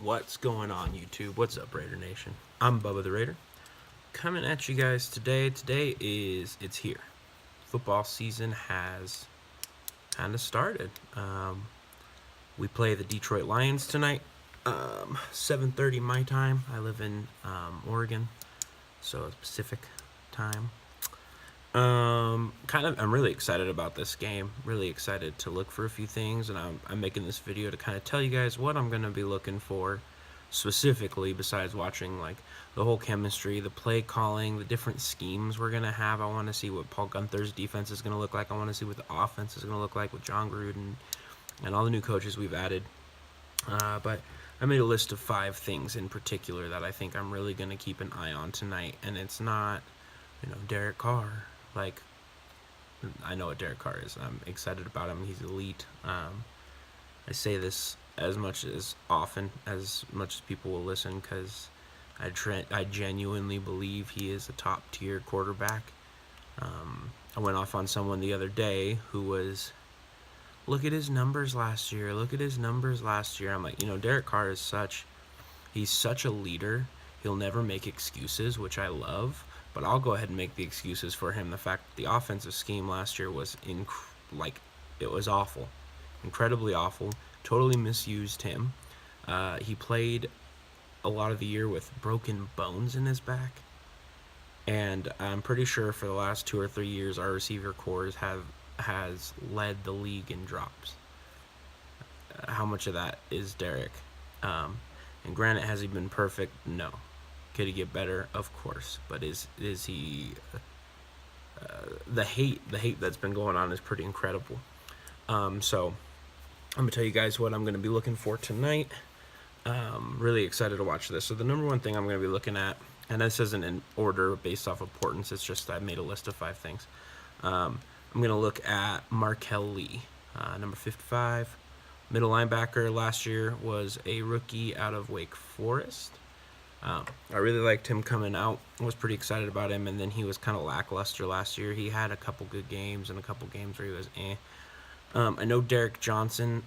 What's going on, YouTube? What's up, Raider Nation? I'm Bubba the Raider, coming at you guys today. It's here. Football season has kind of started. We play the Detroit Lions tonight, 7:30 my time. I live in Oregon, so it's Pacific time. I'm really excited about this game. Really excited to look for a few things, and I'm making this video to kind of tell you guys what I'm going to be looking for specifically, besides watching like the whole chemistry, the play calling, the different schemes we're going to have. I want to see what Paul Gunther's defense is going to look like. I want to see what the offense is going to look like with John Gruden and all the new coaches we've added. But I made a list of 5 things in particular that I think I'm really going to keep an eye on tonight, and it's not, Derek Carr. Like, I know what Derek Carr is. I'm excited about him. He's elite. I say this as much as people will listen, because I genuinely believe he is a top-tier quarterback. I went off on someone the other day who was, look at his numbers last year. I'm like, Derek Carr is he's such a leader. He'll never make excuses, which I love. But I'll go ahead and make the excuses for him. The fact that the offensive scheme last year was it was awful, incredibly awful. Totally misused him. He played a lot of the year with broken bones in his back, and I'm pretty sure for the last 2 or 3 years, our receiver corps has led the league in drops. How much of that is Derek? And granted, has he been perfect? No. Could he get better? Of course. But is he? The hate that's been going on is pretty incredible. So I'm gonna tell you guys what I'm gonna be looking for tonight. Really excited to watch this. So the number one thing I'm gonna be looking at, and this isn't in order based off importance, it's just I made a list of 5 things. I'm gonna look at Markel Lee, number 55, middle linebacker. Last year was a rookie out of Wake Forest. I really liked him coming out. I was pretty excited about him, and then he was kind of lackluster last year. He had a couple good games and a couple games where he was I know Derek Johnson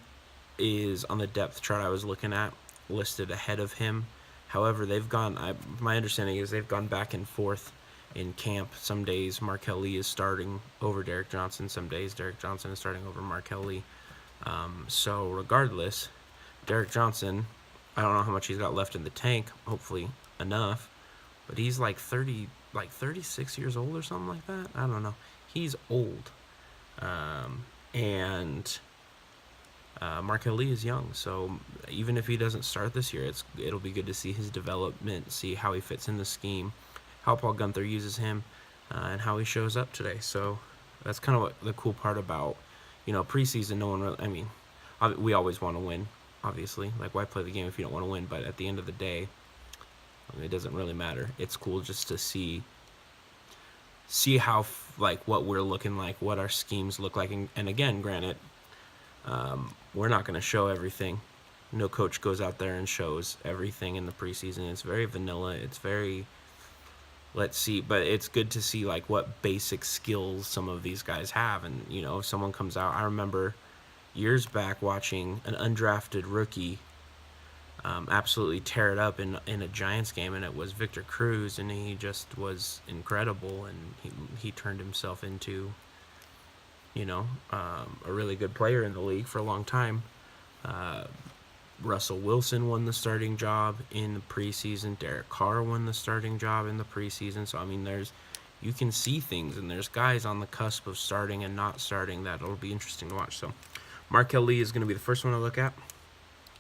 is on the depth chart I was looking at, listed ahead of him. However, my understanding is they've gone back and forth in camp. Some days Markel Lee is starting over Derek Johnson. Some days Derek Johnson is starting over Markel Lee. So regardless, Derek Johnson, I don't know how much he's got left in the tank. Hopefully enough, but he's like 36 years old or something like that. I don't know. He's old, and Markel Lee is young. So even if he doesn't start this year, it'll be good to see his development, see how he fits in the scheme, how Paul Gunther uses him, and how he shows up today. So that's kind of what the cool part about preseason. No one really. We always want to win. Obviously, like, why play the game if you don't want to win? But at the end of the day, it doesn't really matter. It's cool just to see how what we're looking like, what our schemes look like. And again, granted, we're not going to show everything. No coach goes out there and shows everything in the preseason. It's very vanilla. It's very, let's see, but it's good to see what basic skills some of these guys have. And if someone comes out, I remember years back watching an undrafted rookie absolutely tear it up in a Giants game, and it was Victor Cruz, and he just was incredible, and he turned himself into a really good player in the league for a long time. Russell Wilson won the starting job in the preseason. Derek Carr won the starting job in the preseason. So you can see things, and there's guys on the cusp of starting and not starting that it'll be interesting to watch. So Markel Lee is going to be the first one to look at.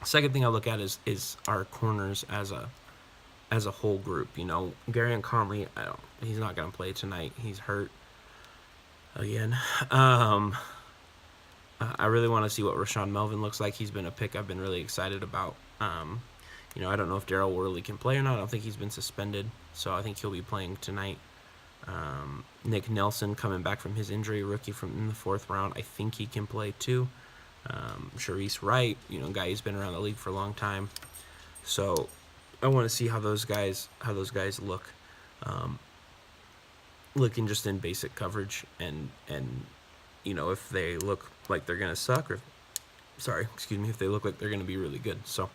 Second thing I look at is our corners as a whole group. Gary Conley, he's not going to play tonight. He's hurt again. I really want to see what Rashawn Melvin looks like. He's been a pick I've been really excited about. I don't know if Darrell Worley can play or not. I don't think he's been suspended, so I think he'll be playing tonight. Nick Nelson coming back from his injury, rookie in the 4th round. I think he can play too. Sharice Wright, guy who's been around the league for a long time. So I want to see how those guys look, looking just in basic coverage, and if they look like they're gonna suck, if they look like they're gonna be really good. So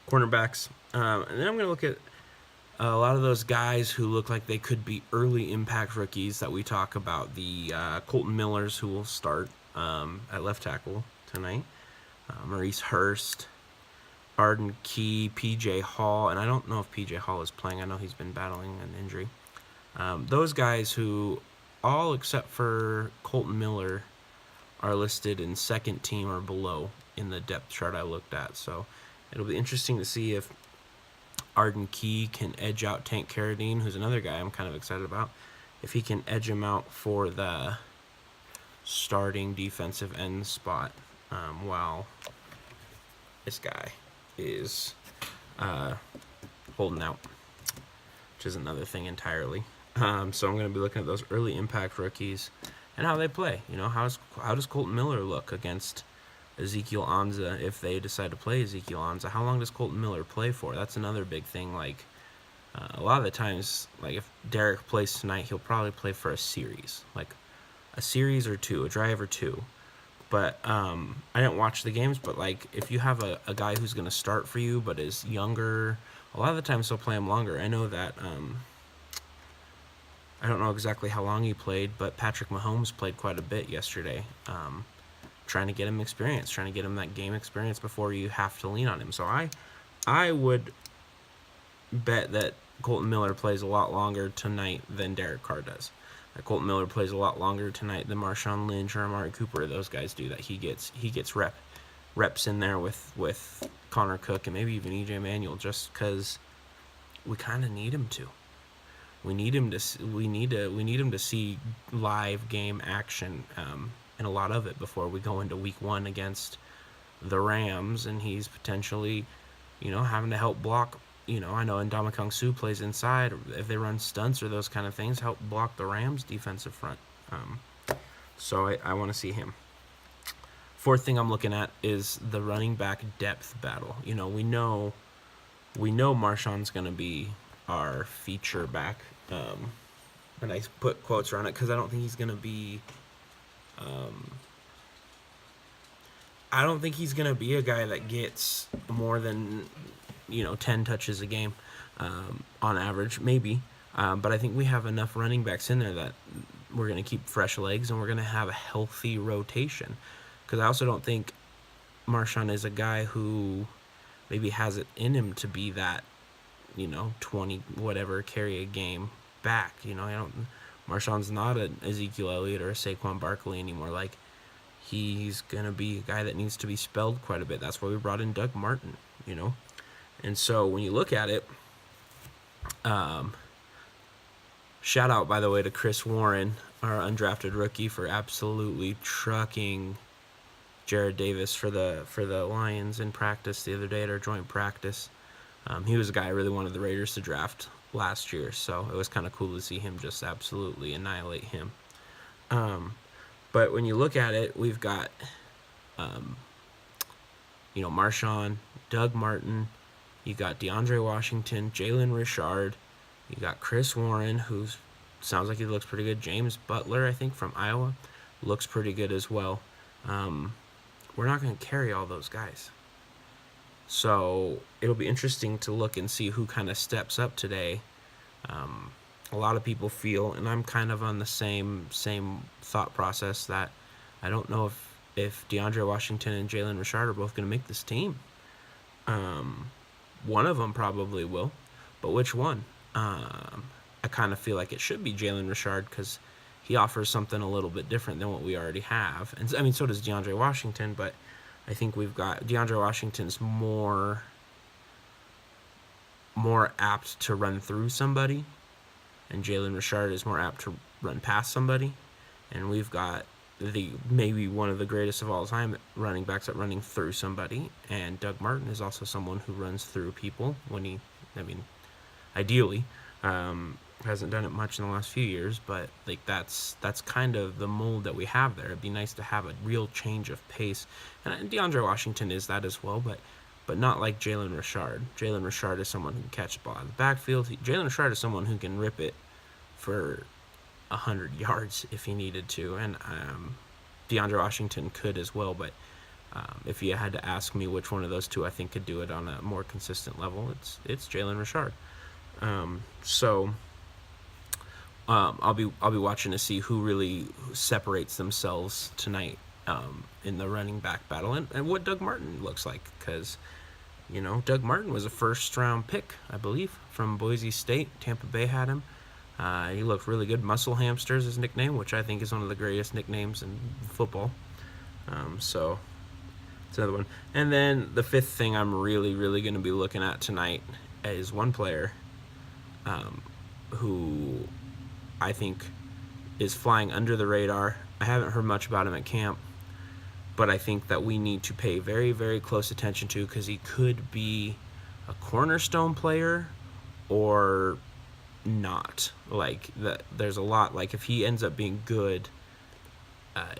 cornerbacks. And then I'm going to look at a lot of those guys who look like they could be early impact rookies that we talk about. The Colton Millers, who will start at left tackle tonight. Maurice Hurst, Arden Key, PJ Hall, and I don't know if PJ Hall is playing. I know he's been battling an injury. Those guys who, all except for Colton Miller, are listed in second team or below in the depth chart I looked at. So it'll be interesting to see if Arden Key can edge out Tank Carradine, who's another guy I'm kind of excited about. If he can edge him out for the starting defensive end spot, while this guy is holding out, which is another thing entirely. So I'm going to be looking at those early impact rookies and how they play. You know, how does Colton Miller look against Ezekiel Anza if they decide to play Ezekiel Anza? How long does Colton Miller play for? That's another big thing. Like, a lot of the times, like if Derek plays tonight, he'll probably play for a series, like a series or two, a drive or two. But I didn't watch the games, but like if you have a guy who's going to start for you but is younger, a lot of the times they'll play him longer. I know that I don't know exactly how long he played, but Patrick Mahomes played quite a bit yesterday, trying to get him experience, trying to get him that game experience before you have to lean on him. So I would bet that Colton Miller plays a lot longer tonight than Derek Carr does. That Colton Miller plays a lot longer tonight than Marshawn Lynch or Amari Cooper. Those guys do that. He gets reps in there with Connor Cook and maybe even EJ Manuel, just because we kind of need him to. We need him to see live game action, and a lot of it before we go into week 1 against the Rams, and he's potentially, having to help block. I know Ndamukong Suh plays inside. If they run stunts or those kind of things, help block the Rams' defensive front. So I want to see him. Fourth thing I'm looking at is the running back depth battle. We know Marshawn's going to be our feature back. And I put quotes around it because I don't think he's going to be... I don't think he's going to be a guy that gets more than 10 touches a game on average, maybe. But I think we have enough running backs in there that we're going to keep fresh legs and we're going to have a healthy rotation. Because I also don't think Marshawn is a guy who maybe has it in him to be that, 20 whatever carry a game back. Marshawn's not an Ezekiel Elliott or a Saquon Barkley anymore. Like, he's going to be a guy that needs to be spelled quite a bit. That's why we brought in Doug Martin, And so when you look at it, shout out, by the way, to Chris Warren, our undrafted rookie, for absolutely trucking Jared Davis for the Lions in practice the other day at our joint practice. He was a guy I really wanted the Raiders to draft last year, so it was kind of cool to see him just absolutely annihilate him. But when you look at it, we've got, Marshawn, Doug Martin, you got DeAndre Washington, Jalen Richard, you got Chris Warren, who sounds like he looks pretty good. James Butler, I think, from Iowa, looks pretty good as well. We're not going to carry all those guys. So it'll be interesting to look and see who kind of steps up today. A lot of people feel, and I'm kind of on the same thought process, that I don't know if DeAndre Washington and Jalen Richard are both going to make this team. One of them probably will, but which one? I kind of feel like it should be Jalen Richard because he offers something a little bit different than what we already have. And I mean, so does DeAndre Washington, but I think we've got DeAndre Washington's more apt to run through somebody, and Jalen Richard is more apt to run past somebody. And we've got maybe one of the greatest of all time running backs at running through somebody, and Doug Martin is also someone who runs through people ideally. Hasn't done it much in the last few years, but like that's kind of the mold that we have there. It'd be nice to have a real change of pace, and DeAndre Washington is that as well, but not like Jalen Richard. Jalen Richard is someone who can catch the ball in the backfield. Jalen Richard is someone who can rip it for 100 yards if he needed to, and DeAndre Washington could as well, but If you had to ask me which one of those two I think could do it on a more consistent level, it's Jalen Richard. I'll be watching to see who really separates themselves tonight in the running back battle, and what Doug Martin looks like, because Doug Martin was a first-round pick, I believe, from Boise State. Tampa Bay had him. He looked really good. Muscle Hamster is his nickname, which I think is one of the greatest nicknames in football. So it's another one. And then the fifth thing I'm really, really going to be looking at tonight is one player who I think is flying under the radar. I haven't heard much about him at camp, but I think that we need to pay very, very close attention to, because he could be a cornerstone player or not. Like, there's a lot. Like, if he ends up being good,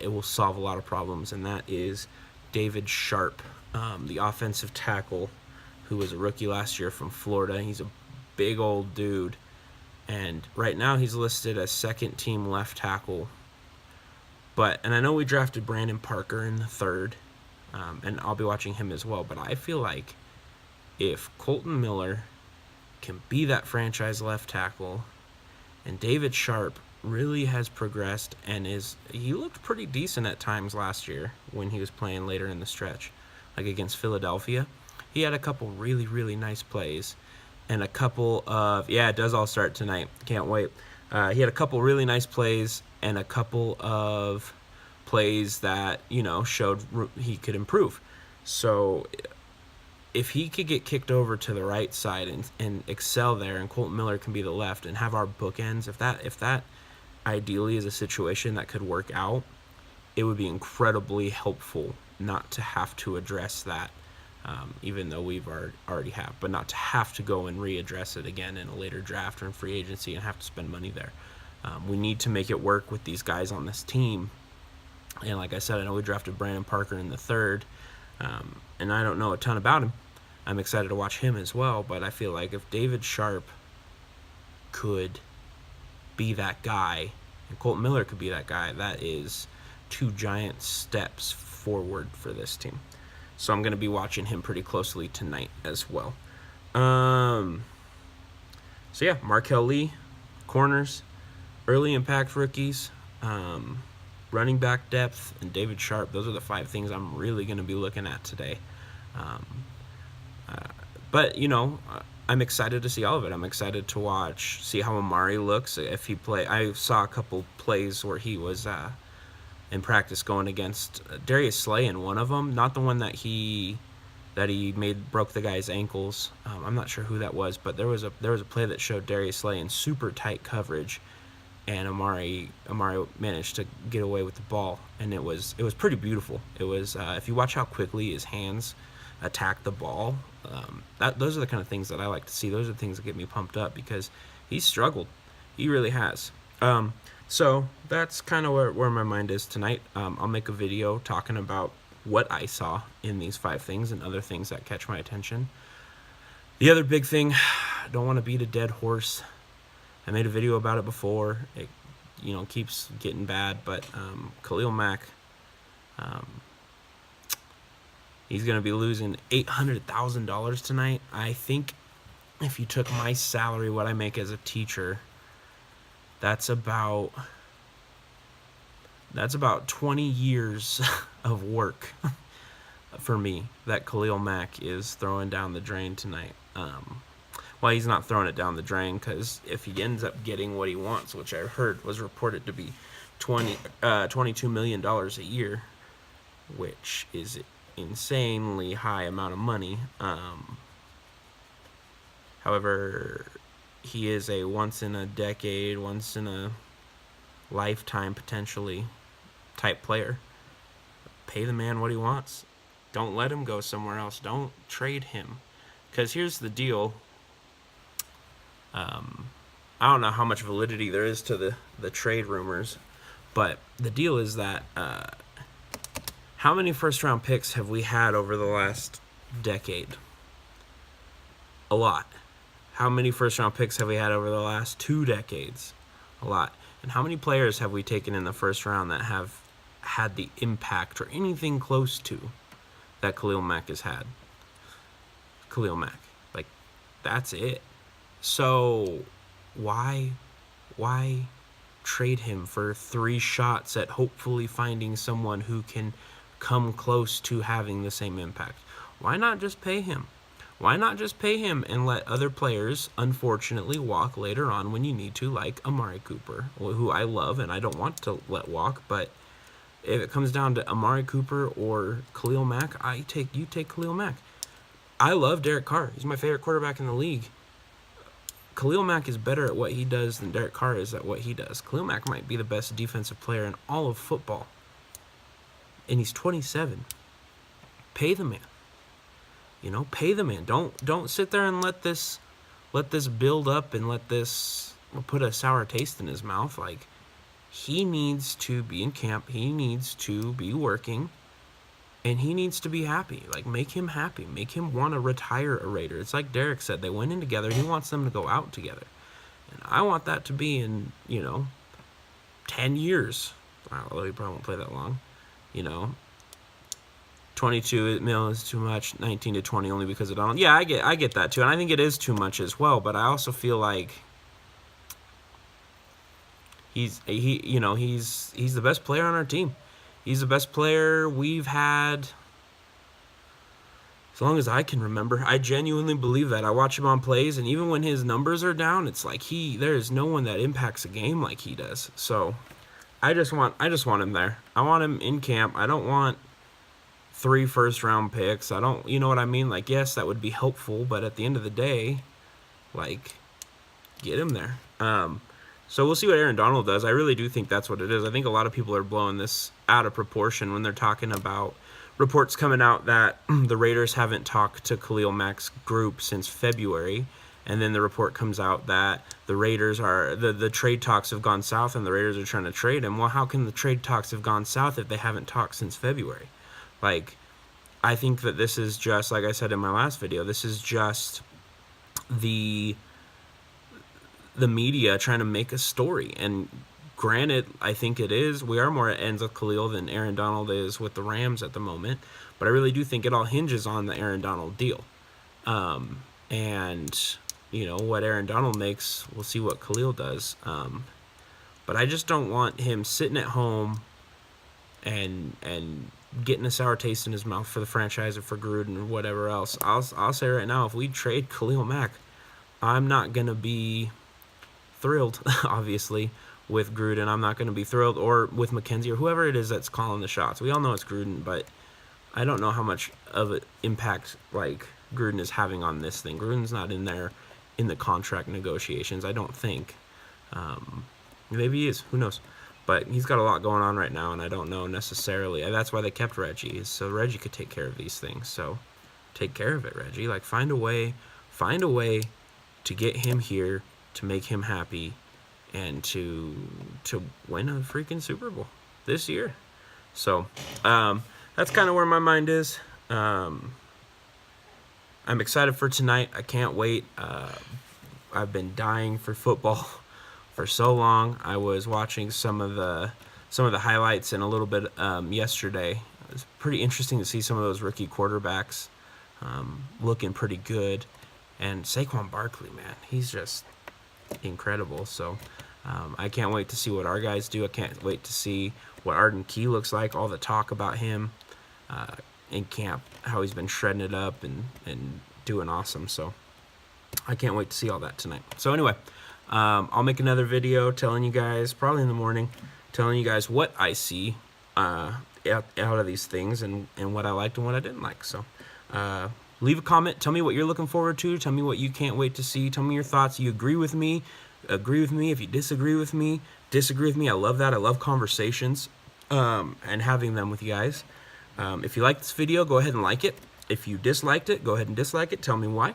it will solve a lot of problems, and that is David Sharp, the offensive tackle who was a rookie last year from Florida. He's a big old dude, and right now he's listed as second-team left tackle. And I know we drafted Brandon Parker in the third, and I'll be watching him as well, but I feel like if Kolton Miller can be that franchise left tackle, and David Sharp really has progressed and he looked pretty decent at times last year when he was playing later in the stretch, like against Philadelphia. He had a couple really, really nice plays, and a couple of, it does all start tonight, can't wait. He had a couple really nice plays and a couple of plays that, showed he could improve. So if he could get kicked over to the right side and excel there, and Kolton Miller can be the left, and have our bookends, if that ideally is a situation that could work out, it would be incredibly helpful not to have to address that, even though we've already have, but not to have to go and readdress it again in a later draft or in free agency and have to spend money there. We need to make it work with these guys on this team. And like I said, I know we drafted Brandon Parker in the third, and I don't know a ton about him. I'm excited to watch him as well, but I feel like if David Sharp could be that guy, and Kolton Miller could be that guy, that is two giant steps forward for this team. So I'm going to be watching him pretty closely tonight as well. Markel Lee, corners, early impact rookies, running back depth, and David Sharp. Those are the 5 things I'm really going to be looking at today. But I'm excited to see all of it. I'm excited to see how Amari looks if he play. I saw a couple plays where he was in practice going against Darius Slay in one of them, not the one that he broke the guy's ankles. I'm not sure who that was, but there was a play that showed Darius Slay in super tight coverage, and Amari managed to get away with the ball, and it was pretty beautiful. It was if you watch how quickly his hands attack the ball, those are the kind of things that I like to see. Those are the things that get me pumped up, because he's struggled. He really has. So that's kind of where my mind is tonight. I'll make a video talking about what I saw in these 5 things and other things that catch my attention. The other big thing, I don't want to beat a dead horse. I made a video about it before. It keeps getting bad, but Khalil Mack, he's going to be losing $800,000 tonight. I think if you took my salary, what I make as a teacher, that's about 20 years of work for me that Khalil Mack is throwing down the drain tonight. Well, he's not throwing it down the drain, because if he ends up getting what he wants, which I heard was reported to be $22 million a year, which is insanely high amount of money. However, he is a once in a decade, once in a lifetime potentially type player. Pay the man what he wants. Don't let him go somewhere else. Don't trade him. Because here's the deal. I don't know how much validity there is to the trade rumors, but the deal is that how many first-round picks have we had over the last decade? A lot. How many first-round picks have we had over the last 2 decades? A lot. And how many players have we taken in the first round that have had the impact or anything close to that Khalil Mack has had. Khalil Mack. Like, that's it. So why trade him for 3 shots at hopefully finding someone who can come close to having the same impact? Why not just pay him? Why not just pay him and let other players, unfortunately, walk later on when you need to, like Amari Cooper, who I love and I don't want to let walk, but if it comes down to Amari Cooper or Khalil Mack, you take Khalil Mack. I love Derek Carr. He's my favorite quarterback in the league. Khalil Mack is better at what he does than Derek Carr is at what he does. Khalil Mack might be the best defensive player in all of football. And he's 27. Pay the man. You know, pay the man. Don't sit there and let this build up and let this put a sour taste in his mouth. Like, he needs to be in camp. He needs to be working. And he needs to be happy. Like, make him happy. Make him want to retire a Raider. It's like Derek said. They went in together. He wants them to go out together. And I want that to be in, 10 years. Although he probably won't play that long. 22 mil is too much. 19 to 20 only because of Donald. Yeah, I get that too. And I think it is too much as well. But I also feel like he's the best player on our team. He's the best player we've had as long as I can remember. I genuinely believe that. I watch him on plays, and even when his numbers are down, it's like there is no one that impacts a game like he does. So I just want him there. I want him in camp. I don't want 3 first-round picks. I don't, you know what I mean? Like, yes, that would be helpful, but at the end of the day, like, get him there. So we'll see what Aaron Donald does. I really do think that's what it is. I think a lot of people are blowing this out of proportion when they're talking about reports coming out that the Raiders haven't talked to Khalil Mack's group since February. And then the report comes out that the Raiders the trade talks have gone south and the Raiders are trying to trade him. Well, how can the trade talks have gone south if they haven't talked since February? Like, I think that this is just, like I said in my last video, this is just the media trying to make a story. And granted, I think it is. We are more at ends with Khalil than Aaron Donald is with the Rams at the moment. But I really do think it all hinges on the Aaron Donald deal. And, what Aaron Donald makes, we'll see what Khalil does. But I just don't want him sitting at home and getting a sour taste in his mouth for the franchise or for Gruden or whatever else. I'll say right now, if we trade Khalil Mack, I'm not going to be thrilled, obviously, with Gruden. I'm not going to be thrilled, or with McKenzie, or whoever it is that's calling the shots. We all know it's Gruden, but I don't know how much of an impact, like, Gruden is having on this thing. Gruden's not in there in the contract negotiations, I don't think. Maybe he is. Who knows? But he's got a lot going on right now, and I don't know necessarily. And that's why they kept Reggie, so Reggie could take care of these things. So take care of it, Reggie. Like, find a way to get him here, to make him happy, and to win a freaking Super Bowl this year. So that's kind of where my mind is. I'm excited for tonight. I can't wait. I've been dying for football for so long. I was watching some of the highlights and a little bit yesterday. It was pretty interesting to see some of those rookie quarterbacks looking pretty good. And Saquon Barkley, man, he's just incredible. So I can't wait to see what our guys do. I can't wait to see what Arden Key looks like, all the talk about him in camp, how he's been shredding it up and doing awesome. So I can't wait to see all that tonight. So anyway, I'll make another video telling you guys, probably in the morning, telling you guys what I see out of these things and what I liked and what I didn't like. So leave a comment. Tell me what you're looking forward to. Tell me what you can't wait to see. Tell me your thoughts. You agree with me? Agree with me. If you disagree with me, disagree with me. I love that. I love conversations and having them with you guys. If you like this video, go ahead and like it. If you disliked it, go ahead and dislike it. Tell me why.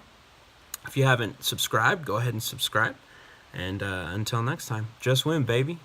If you haven't subscribed, go ahead and subscribe. And until next time, just win, baby.